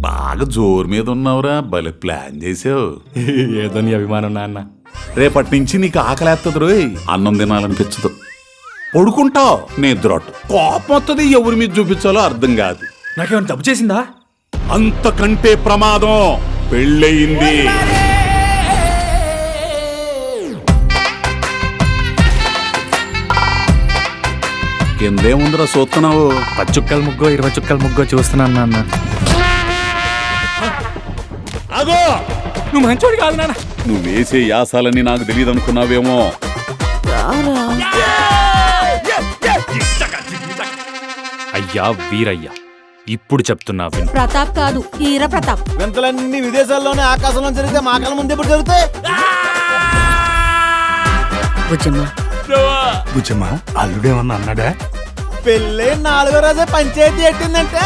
బాగా జోరు మీద ఉన్నావురా, భలే ప్లాన్ చేసావు. ఏదో నీ అభిమానం నాన్న. రేపటి నుంచి నీకు ఆకలేస్తుంది రోయ్, అన్నం తినాలనిపించదు. పడుకుంటావు, నిద్రొట్టు, కోపం వస్తుంది, ఎవరి మీద చూపించాలో అర్థం కాదు. నాకేమైనా తప్పు చేసిందా? అంతకంటే ప్రమాదం, పెళ్ళయింది. కిందేముందిరా చూస్తున్నావు? 10 చుక్కల ముగ్గో 20 చుక్కల ముగ్గో చూస్తున్నాను నాన్న. అగో, నువ్వు మంచోడు కాదు నాన్న. నువ్వు వేసే యాసాలని నాకు తెలియదు అనుకున్నావేమో. అయ్యా వీరయ్యా, ఇప్పుడు చెప్తున్నా విను. ప్రతాప్ కాదు, ఈర ప్రతాప్. వింతలన్నీ విదేశాల్లోనే ఆకాశంలో జరిగితే మా కళ్ళ ముందు ఎప్పుడు జరుగుతాయి? బుజ్జమ్మా, అల్లుడేమన్నా అన్నాడా? పెళ్ళి 4వ రోజే పంచాయతీ ఎట్టిందంటే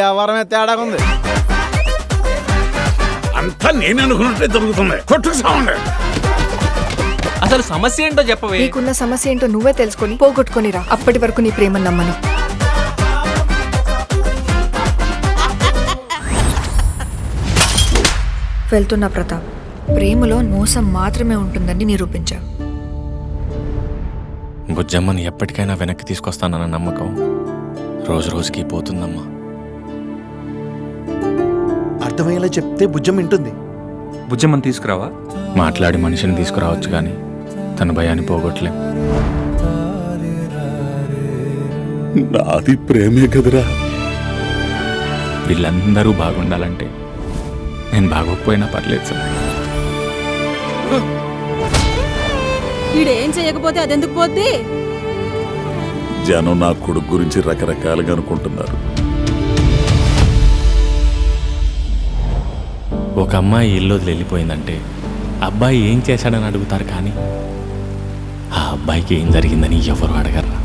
ఎవరమే తేడా ఉంది. అంతా నేను అనుకున్నట్టే జరుగుతుంది. కొట్టుకు సావండి. అసలు సమస్య ఏంటో చెప్పవే. నీకున్న సమస్య ఏంటో నువ్వే తెలుసుకొని పోగొట్టుకొనిరా. అప్పటి వరకు నీ ప్రేమ నమ్మను. వెళ్తున్నా ప్రతాప్. ప్రేమలో మోసం మాత్రమే ఉంటుందని నిరూపించావు. బుజ్జమ్మని ఎప్పటికైనా వెనక్కి తీసుకొస్తానన్న నమ్మకం రోజు రోజుకి పోతుందమ్మా. అర్థమయ్యేలా చెప్తే బుజ్జం వింటుంది. బుజ్జమ్మని తీసుకురావా? మాట్లాడి మనిషిని తీసుకురావచ్చు కానీ తన భయాన్ని పోగొట్టలేం. నాది ప్రేమే కదరా. వీళ్ళందరూ బాగుండాలంటే నేను బాగోకపోయినా పర్లేదు సార్. వీడేం చేయకపోతే అదెందుకు పోద్ది? జనం నా కొడుకు గురించి రకరకాలుగా అనుకుంటున్నారు. ఒక అమ్మాయి ఇల్లు వదిలి వెళ్ళిపోయిందంటే అబ్బాయి ఏం చేశాడని అడుగుతారు కానీ ఆ అబ్బాయికి ఏం జరిగిందని ఎవరు అడగర్రా.